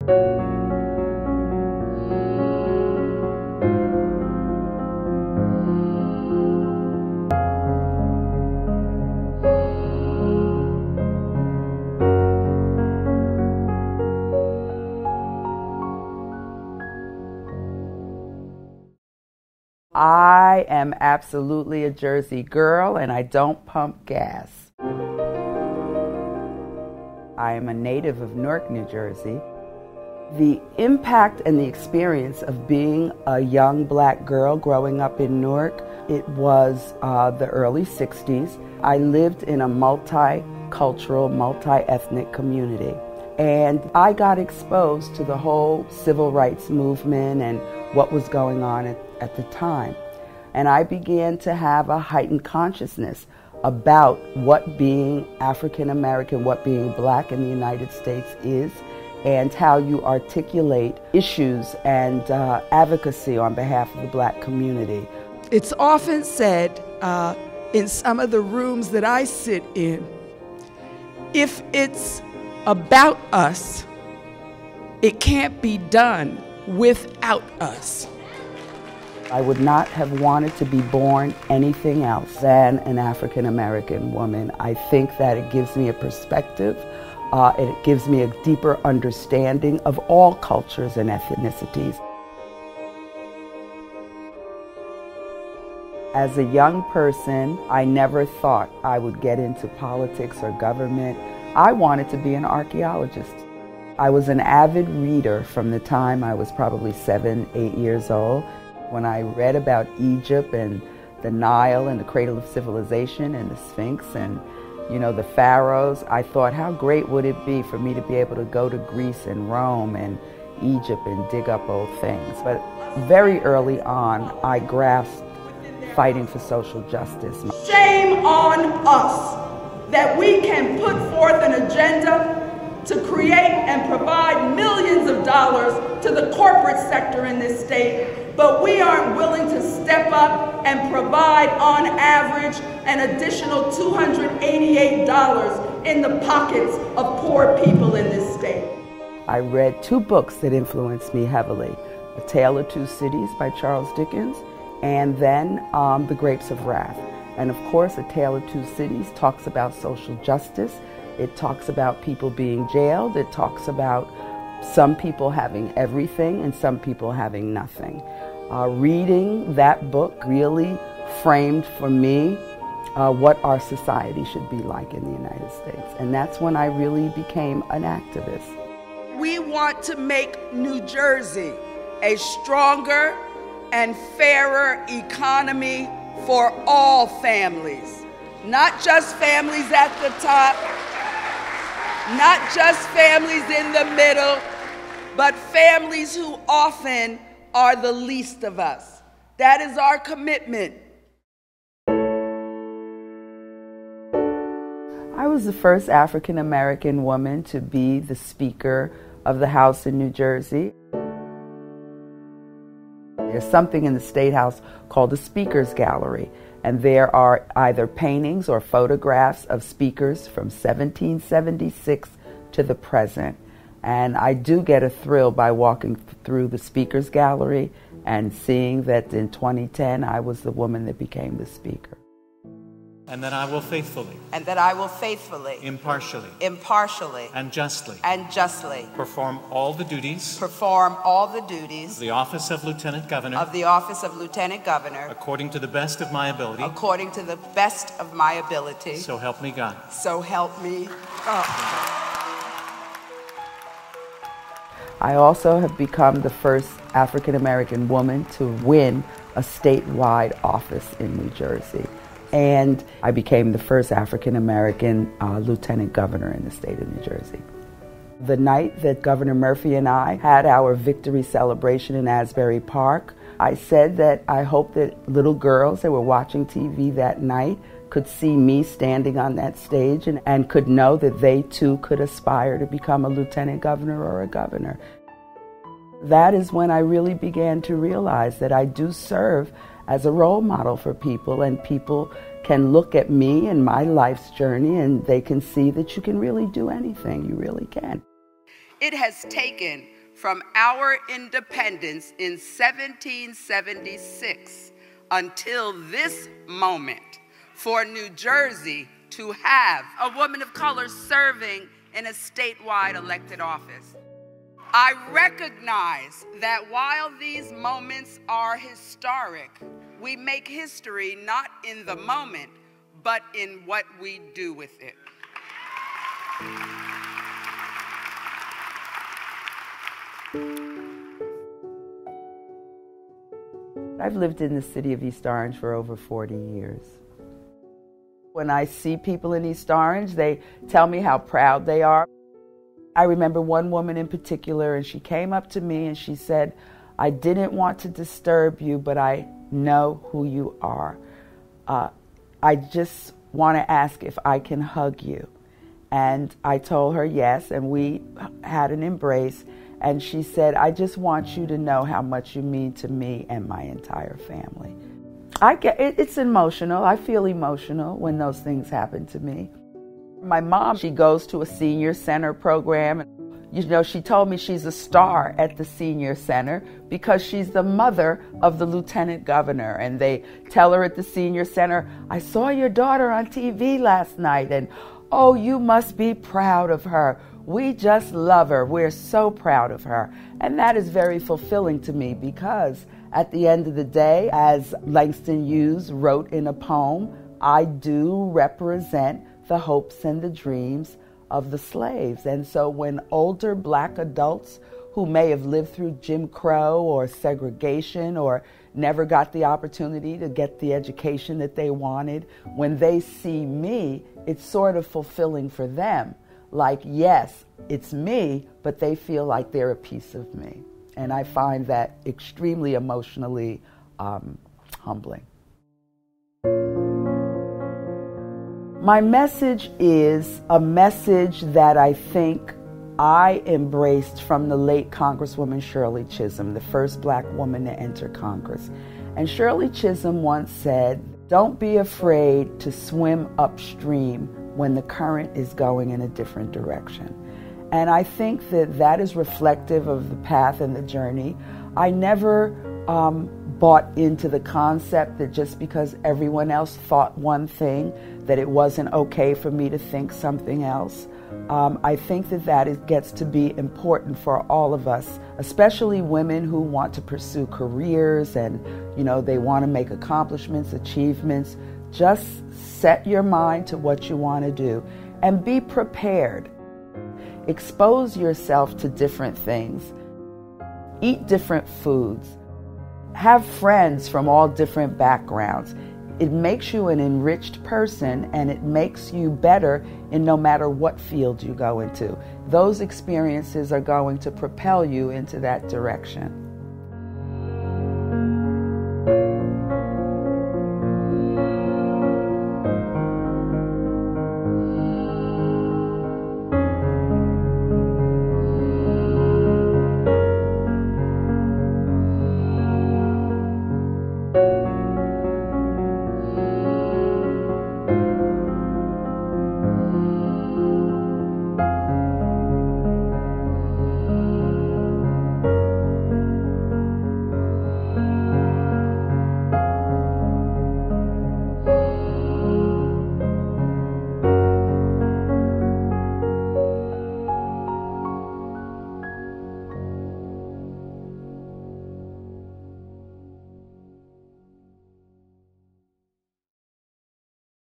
I am absolutely a Jersey girl, and I don't pump gas. I am a native of Newark, New Jersey. The impact and the experience of being a young black girl growing up in Newark, it was the early 60s. I lived in a multicultural, multi-ethnic community. And I got exposed to the whole civil rights movement and what was going on at the time. And I began to have a heightened consciousness about what being African American, what being black in the United States is, and how you articulate issues and advocacy on behalf of the black community. It's often said in some of the rooms that I sit in, if it's about us, it can't be done without us. I would not have wanted to be born anything else than an African American woman. I think that it gives me a perspective, it gives me a deeper understanding of all cultures and ethnicities. As a young person, I never thought I would get into politics or government. I wanted to be an archaeologist. I was an avid reader from the time I was probably 7, 8 years old. When I read about Egypt and the Nile and the cradle of civilization and the Sphinx and, you know, the pharaohs, I thought, how great would it be for me to be able to go to Greece and Rome and Egypt and dig up old things. But very early on, I grasped fighting for social justice. Shame on us that we can put forth an agenda to create and provide millions of dollars to the corporate sector in this state, but we aren't willing to step up and provide, on average, an additional $288 in the pockets of poor people in this state. I read 2 books that influenced me heavily, A Tale of Two Cities by Charles Dickens, and then The Grapes of Wrath. And of course, A Tale of Two Cities talks about social justice. It talks about people being jailed. It talks about some people having everything and some people having nothing. Reading that book really framed for me what our society should be like in the United States. And that's when I really became an activist. We want to make New Jersey a stronger and fairer economy for all families, not just families at the top, not just families in the middle, but families who often are the least of us. That is our commitment. I was the first African American woman to be the Speaker of the House in New Jersey. There's something in the State House called the Speaker's Gallery, and there are either paintings or photographs of speakers from 1776 to the present. And I do get a thrill by walking through the Speaker's Gallery and seeing that in 2010 I was the woman that became the Speaker. And that I will faithfully. And that I will faithfully. Impartially. Impartially. And justly. And justly. Perform all the duties. Perform all the duties. Of the office of Lieutenant Governor. Of the office of Lieutenant Governor. According to the best of my ability. According to the best of my ability. So help me God. So help me God. I also have become the first African American woman to win a statewide office in New Jersey. And I became the first African American lieutenant governor in the state of New Jersey. The night that Governor Murphy and I had our victory celebration in Asbury Park, I said that I hope that little girls that were watching TV that night could see me standing on that stage and could know that they too could aspire to become a lieutenant governor or a governor. That is when I really began to realize that I do serve as a role model for people, and people can look at me and my life's journey and they can see that you can really do anything. You really can. It has taken from our independence in 1776 until this moment for New Jersey to have a woman of color serving in a statewide elected office. I recognize that while these moments are historic, we make history not in the moment, but in what we do with it. I've lived in the city of East Orange for over 40 years. When I see people in East Orange, they tell me how proud they are. I remember one woman in particular, and she came up to me and she said, "I didn't want to disturb you, but I know who you are. I just want to ask if I can hug you." And I told her yes, and we had an embrace. And she said, "I just want you to know how much you mean to me and my entire family." It's emotional. I feel emotional when those things happen to me. My mom, she goes to a senior center program. You know, she told me she's a star at the senior center because she's the mother of the lieutenant governor. And they tell her at the senior center, "I saw your daughter on TV last night, and oh, you must be proud of her. We just love her. We're so proud of her." And that is very fulfilling to me because at the end of the day, as Langston Hughes wrote in a poem, I do represent the hopes and the dreams of the slaves. And so when older black adults who may have lived through Jim Crow or segregation or never got the opportunity to get the education that they wanted, when they see me, it's sort of fulfilling for them. Like, yes, it's me, but they feel like they're a piece of me. And I find that extremely emotionally humbling. My message is a message that I think I embraced from the late Congresswoman Shirley Chisholm, the first black woman to enter Congress. And Shirley Chisholm once said, "Don't be afraid to swim upstream when the current is going in a different direction." And I think that that is reflective of the path and the journey. I never bought into the concept that just because everyone else thought one thing, that it wasn't okay for me to think something else. I think that gets to be important for all of us, especially women who want to pursue careers and, you know, they want to make accomplishments, achievements. Just set your mind to what you want to do and be prepared. Expose yourself to different things. Eat different foods. Have friends from all different backgrounds. It makes you an enriched person, and it makes you better in no matter what field you go into. Those experiences are going to propel you into that direction.